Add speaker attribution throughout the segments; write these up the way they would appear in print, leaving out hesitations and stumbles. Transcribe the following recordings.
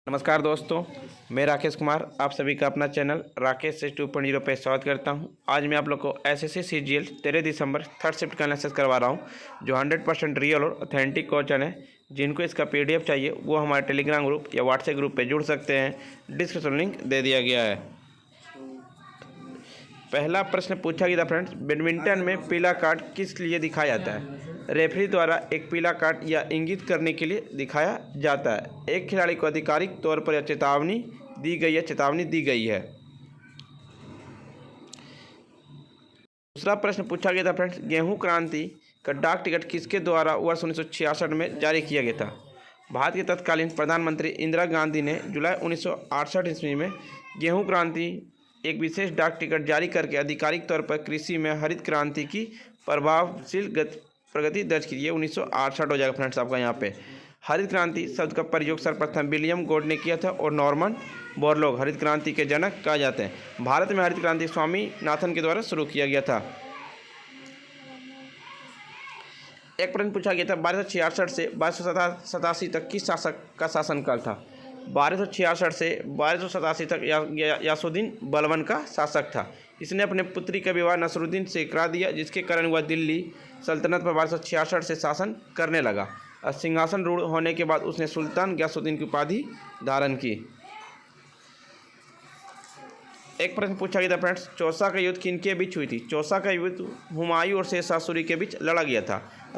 Speaker 1: नमस्कार दोस्तों, मैं राकेश कुमार आप सभी का अपना चैनल राकेश से 2.0 पे स्वागत करता हूं। आज मैं आप लोग को एसएससी सीजीएल 13 दिसंबर थर्ड शिफ्ट का एनालिसिस करवा रहा हूं, जो 100% रियल और ऑथेंटिक क्वेश्चन है। जिनको इसका पीडीएफ चाहिए वो हमारे टेलीग्राम ग्रुप या व्हाट्सएप ग्रुप पे जुड़ सकते हैं। डिस्क्रिप्शन लिंक दे दिया गया है। पहला प्रश्न पूछा गया था फ्रेंड्स, बैडमिंटन में पीला कार्ड किस लिए दिखाया जाता है? रेफरी द्वारा एक पीला कार्ड या इंगित करने के लिए दिखाया जाता है। एक खिलाड़ी को आधिकारिक तौर पर चेतावनी दी गई है। दूसरा प्रश्न पूछा गया था फ्रेंड्स, गेहूं क्रांति का डाक टिकट किसके द्वारा वर्ष 1966 में जारी किया गया था? भारत के तत्कालीन प्रधानमंत्री इंदिरा गांधी ने जुलाई 1968 ईस्वी में गेहूं क्रांति एक विशेष डाक टिकट जारी करके आधिकारिक तौर पर कृषि में हरित क्रांति की प्रभावशील प्रगति दर्ज की। ये 1968 हो जाएगा फ्रेंड्स आपका। यहाँ पे हरित क्रांति शब्द का प्रयोग सर्वप्रथम विलियम गोड ने किया था और नॉर्मन बोरलॉग हरित क्रांति के जनक कहा जाते हैं। भारत में हरित क्रांति स्वामीनाथन के द्वारा शुरू किया गया था। एक प्रश्न पूछा गया था, 1266 से 1287 तक किस शासक का शासनकाल था? 1266 से 1287 तक यासुद्दीन बलबन का शासक था। इसने अपने पुत्री का विवाह नसरुद्दीन से करा दिया, जिसके कारण वह दिल्ली सल्तनत पर 1266 से शासन करने लगा। सिंहासन रूढ़ होने के बाद उसने सुल्तान गयासुद्दीन की उपाधि धारण की। एक प्रश्न पूछा गया था फ्रेंड्स, चौसा का युद्ध किनके बीच हुई थी? चौसा का युद्ध हुमायूं और शेरशाह सूरी के बीच लड़ा गया था।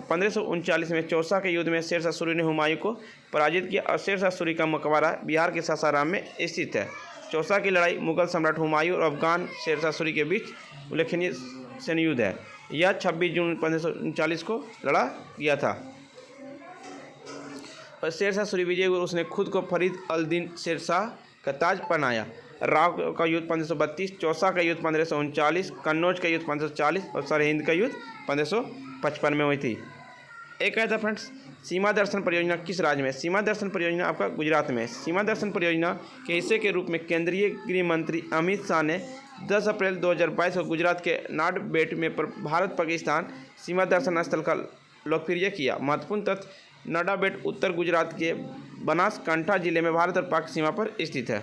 Speaker 1: 1539 में चौसा के युद्ध में शेरशाह सूरी ने हुमायूं को पराजित किया और शेरशाह सूरी का मकबरा बिहार के सासाराम में स्थित है। चौसा की लड़ाई मुगल सम्राट हुमायूं और अफगान शेरशाह सूरी के बीच उल्लेखनीय सैन्य युद्ध है। यह 26 जून 1539 को लड़ा गया था और शेरशाह सूरी विजय हुए। उसने खुद को फरीद अल दीन शेरशाह का ताज पहनाया। राव का युद्ध 1532, चौसा का युद्ध 1539, कन्नौज का युद्ध 1540 और सरहिंद का युद्ध 1555 में हुई थी। एक आया था फ्रेंड्स, सीमा दर्शन परियोजना किस राज्य में? सीमा दर्शन परियोजना आपका गुजरात में। सीमा दर्शन परियोजना के हिस्से के रूप में केंद्रीय गृह मंत्री अमित शाह ने 10 अप्रैल 2022 को गुजरात के नाडबेट में भारत पाकिस्तान सीमा दर्शन स्थल का लोकप्रिय किया। महत्वपूर्ण तथ्य, नाडाबेट उत्तर गुजरात के बनासकांठा जिले में भारत और पाक सीमा पर स्थित है।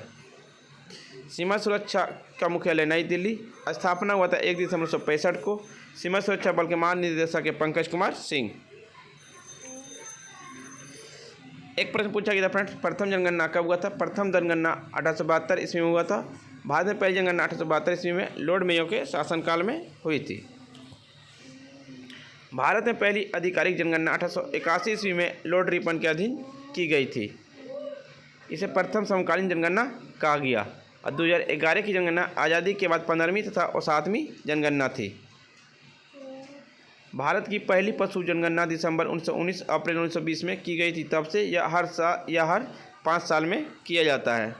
Speaker 1: सीमा सुरक्षा का मुख्यालय नई दिल्ली। स्थापना हुआ था 1 दिसंबर 1965 को। सीमा सुरक्षा बल के महानिदेशक है पंकज कुमार सिंह। एक प्रश्न पूछा गया था फ्रेंड्स, प्रथम जनगणना कब हुआ था? प्रथम जनगणना 1872 ईस्वी में हुआ था। भारत में पहली जनगणना 1872 ईस्वी में लॉर्ड मेयो के शासनकाल में हुई थी। भारत में पहली आधिकारिक जनगणना 1881 ईस्वी में लॉर्ड रिपन के अधीन की गई थी। इसे प्रथम समकालीन जनगणना कहा गया। और 2011 की जनगणना आज़ादी के बाद 15वीं तथा 7वीं जनगणना थी। भारत की पहली पशु जनगणना दिसंबर 1919 अप्रैल 1920 में की गई थी। तब से यह हर 5 साल में किया जाता है।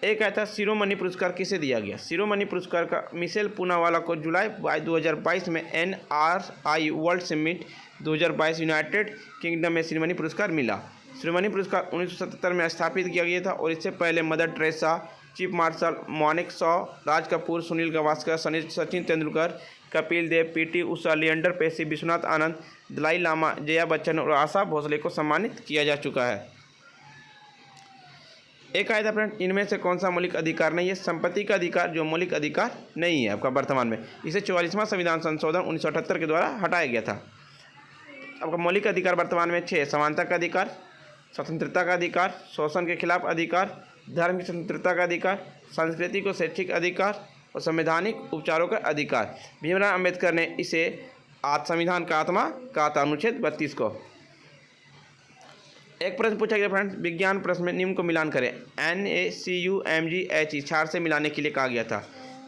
Speaker 1: एक आया था, शिरोमणि पुरस्कार किसे दिया गया? शिरोमणि पुरस्कार का मिशेल पूनावाला को जुलाई 2022 में NRI world summit 2022 United kingdom में शिरोमणि पुरस्कार मिला। शिरोमणि पुरस्कार 1977 में स्थापित किया गया था और इससे पहले Mother Teresa, chief marshal Manek Shaw, Raj Kapoor, Sunil Gavaskar, Sachin Tendulkar, Kapil Dev, PT Usha, Leander Paes, Vishwanath आनंद, दलाई लामा, जया बच्चन और आशा भोसले को सम्मानित किया जा चुका है। एक आया था फ्रेंड, इनमें से कौन सा मौलिक अधिकार नहीं है? संपत्ति का अधिकार जो मौलिक अधिकार नहीं है आपका वर्तमान में। इसे 44वां संविधान संशोधन 1978 के द्वारा हटाया गया था। आपका मौलिक अधिकार वर्तमान में 6: समानता का अधिकार, स्वतंत्रता का अधिकार, शोषण के खिलाफ अधिकार, धर्म की स्वतंत्रता का अधिकार, सांस्कृतिक और शैक्षिक अधिकार और संवैधानिक उपचारों का अधिकार। भीमराव अंबेडकर ने इसे संविधान का आत्मा कहा था, अनुच्छेद 32 को। एक प्रश्न पूछा गया फ्रेंड्स, विज्ञान प्रश्न में निम्न को मिलान करें। NaCuMgHe क्षार से मिलाने के लिए कहा गया था।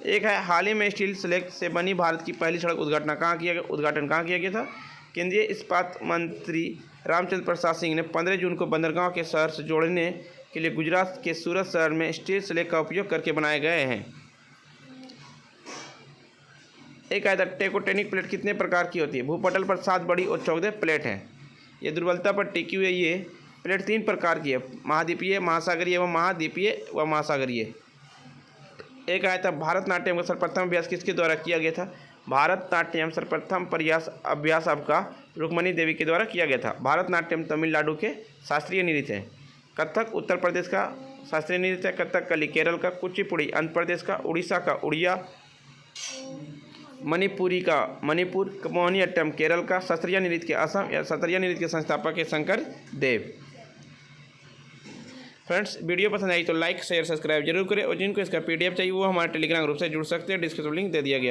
Speaker 1: एक है, हाल ही में स्टील स्लेग से बनी भारत की पहली सड़क उद्घाटन कहाँ किया गया था? केंद्रीय इस्पात मंत्री रामचंद्र प्रसाद सिंह ने 15 जून को बंदरगांव के शहर से जोड़ने के लिए गुजरात के सूरत शहर में स्टील स्लेग का उपयोग करके बनाए गए हैं। एक आया था, टेकोटेनिक प्लेट कितने प्रकार की होती है? भूपटल पर 7 बड़ी और चौदह प्लेट हैं। ये दुर्बलता पर टिकी हुई ये प्लेट 3 प्रकार की है, महाद्वीपीय, महासागरीय व महाद्वीपीय व महासागरीय। एक आया था, भारतनाट्यम का सर्वप्रथम अभ्यास किसके द्वारा किया गया था? भारतनाट्यम सर्वप्रथम अभ्यास आपका रुक्मणी देवी के द्वारा किया गया था। भारतनाट्यम तमिलनाडु के शास्त्रीय नृत्य है। कथक उत्तर प्रदेश का शास्त्रीय नृत्य है। कथकली केरल का। कुचिपुड़ी आंध्र प्रदेश का। उड़ीसा का उड़िया। मणिपुरी का मणिपुर। मोहिनीअट्टम केरल का। शास्त्रीय नृत्य के असम या शास्त्रीय नृत्य के संस्थापक है शंकर देव। फ्रेंड्स, वीडियो पसंद आई तो लाइक शेयर सब्सक्राइब जरूर करें और जिनको इसका PDF चाहिए वो हमारे टेलीग्राम ग्रुप से जुड़ सकते हैं, डिस्क्रिप्शन लिंक दे दिया गया।